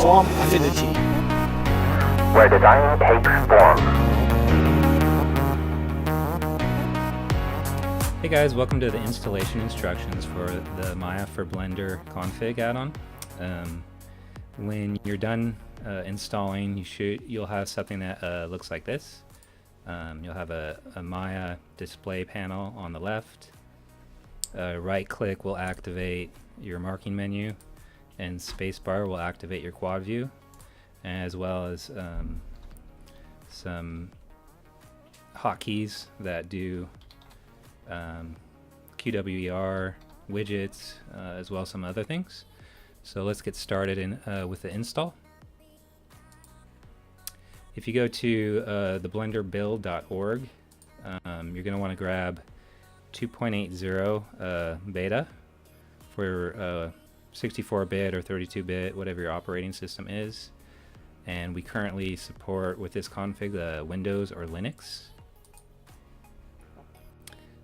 Form Affinity. Where design takes form. Hey guys, welcome to the installation instructions for the Maya for Blender Config add-on. When you're done installing, you'll have something that looks like this. You'll have a Maya display panel on the left. Right click will activate your marking menu, and spacebar will activate your quad view, as well as some hotkeys that do QWER, widgets, as well as some other things. So let's get started with the install. If you go to the blenderbuild.org, you're going to want to grab 2.80 beta for 64-bit or 32-bit, whatever your operating system is. And we currently support with this config Windows or Linux.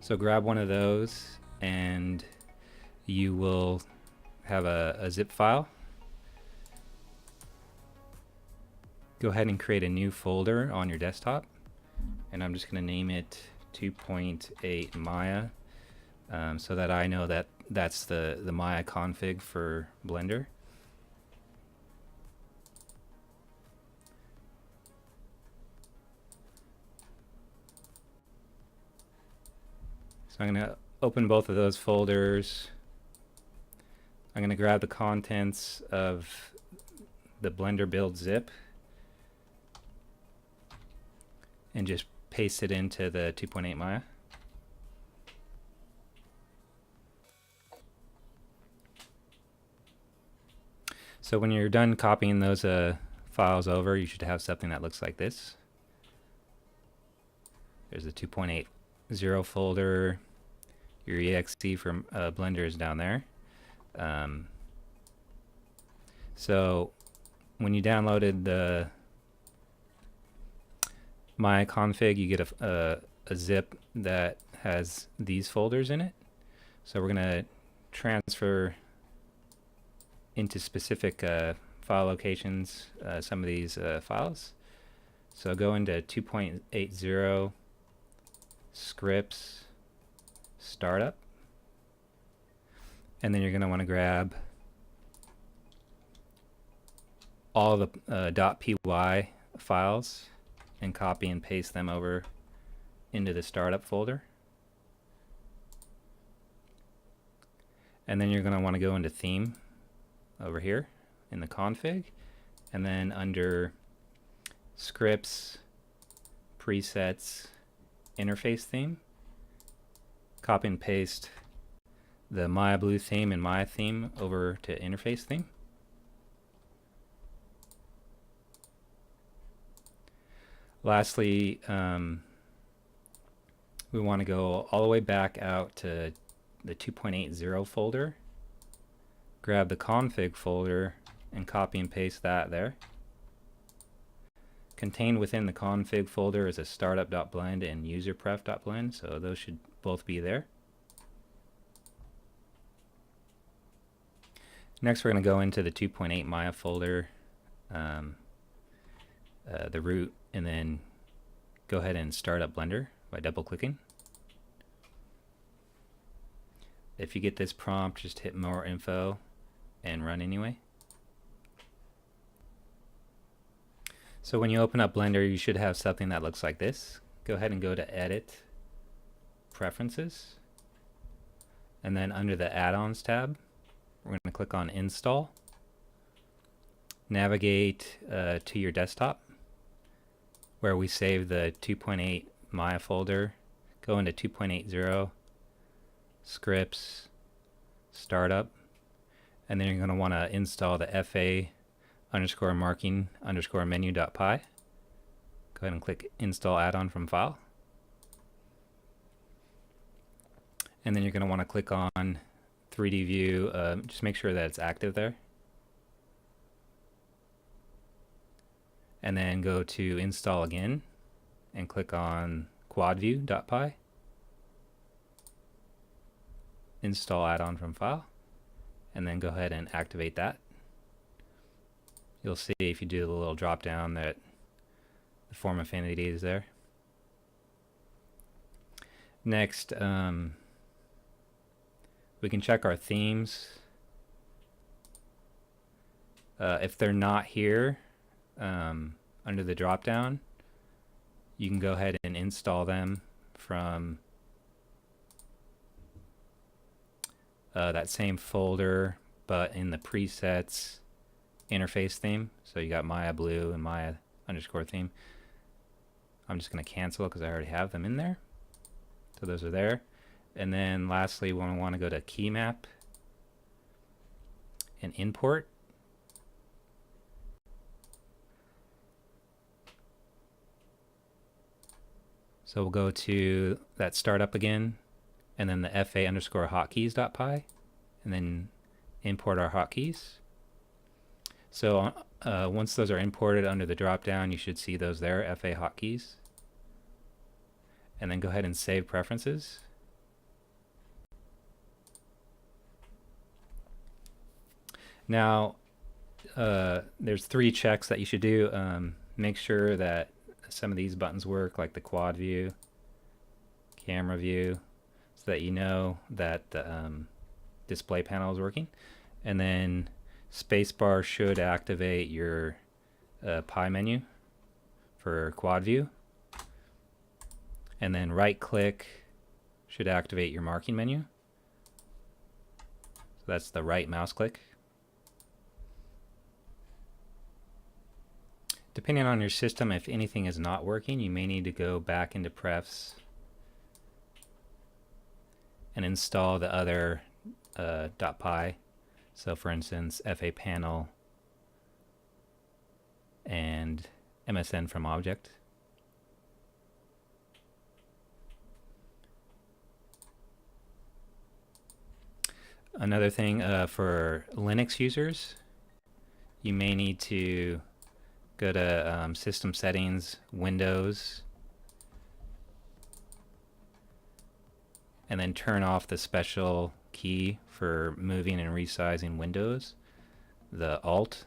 So grab one of those and you will have a zip file. Go ahead and create a new folder on your desktop, and I'm just going to name it 2.8 Maya so that I know that that's the Maya config for Blender. So I'm going to open both of those folders. I'm going to grab the contents of the Blender build zip and just paste it into the 2.8 Maya. So when you're done copying those files over, you should have something that looks like this. There's the 2.80 folder. Your exe from Blender is down there. So when you downloaded the Maya config, you get a zip that has these folders in it. So we're going to transfer into specific file locations some of these files. So go into 2.80 scripts startup, and then you're going to want to grab all the .py files and copy and paste them over into the startup folder. And then you're going to want to go into theme over here in the config, and then under scripts, presets, interface theme, copy and paste the Maya blue theme and Maya theme over to interface theme. Lastly, we want to go all the way back out to the 2.80 folder, grab the config folder and copy and paste that there. Contained within the config folder is a startup.blend and userpref.blend, so those should both be there. Next we're going to go into the 2.8 Maya folder, the root, and then go ahead and start up Blender by double clicking. If you get this prompt, just hit more info and run anyway. So when you open up Blender, you should have something that looks like this. Go ahead and go to Edit, Preferences, and then under the Add-ons tab, we're going to click on Install. Navigate to your desktop where we save the 2.8 Maya folder. Go into 2.80 scripts, startup, and then you're going to want to install the fa_marking_menu.py. Go ahead and click Install Add-on from File. And then you're going to want to click on 3D View. Just make sure that it's active there. And then go to Install Again and click on QuadView.py. Install add-on from file, and then go ahead and activate that. You'll see if you do the little drop down that the form affinity is there. Next, we can check our themes. If they're not here under the drop down, you can go ahead and install them from that same folder, but in the presets interface theme. So you got Maya Blue and Maya underscore theme. I'm just going to cancel because I already have them in there. So those are there. And then lastly, we want to go to key map and import. So we'll go to that startup again, and then the fa underscore hotkeys.py, and then import our hotkeys. So once those are imported under the drop-down, you should see those there, fa hotkeys. And then go ahead and save preferences. Now, there's 3 checks that you should do. Make sure that some of these buttons work, like the quad view, camera view, so that you know that the display panel is working. And then spacebar should activate your pie menu for quad view. And then right click should activate your marking menu. So that's the right mouse click. Depending on your system, if anything is not working, you may need to go back into prefs and install the other .py. So for instance, fa panel and MSN from object. Another thing for Linux users, you may need to go to System Settings, Windows, and then turn off the special key for moving and resizing windows. The Alt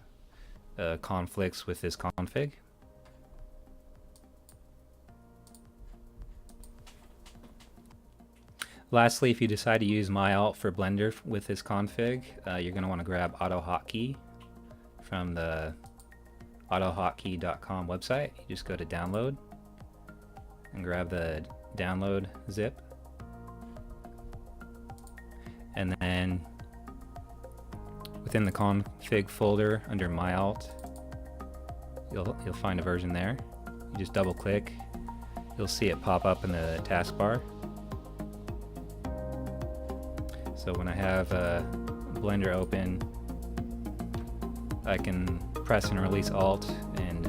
conflicts with this config. Lastly, if you decide to use MyAlt for Blender with this config, you're going to want to grab AutoHotkey from the autohotkey.com website. You just go to download and grab the download zip, and then within the config folder under MyAlt, you'll find a version there. You just double click, you'll see it pop up in the taskbar. So when I have Blender open, I can press and release Alt and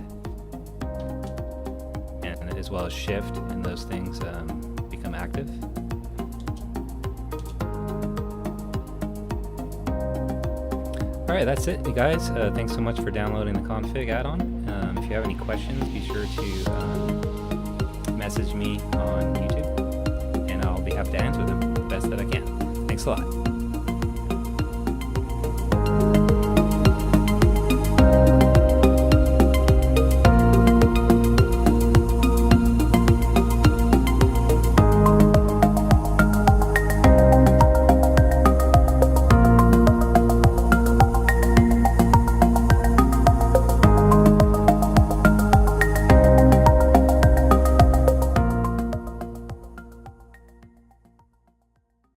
as well as Shift, and those things become active. Alright, that's it, you guys. Thanks so much for downloading the config add-on. If you have any questions, be sure to message me on YouTube, and I'll be happy to answer them the best that I can. Thanks a lot.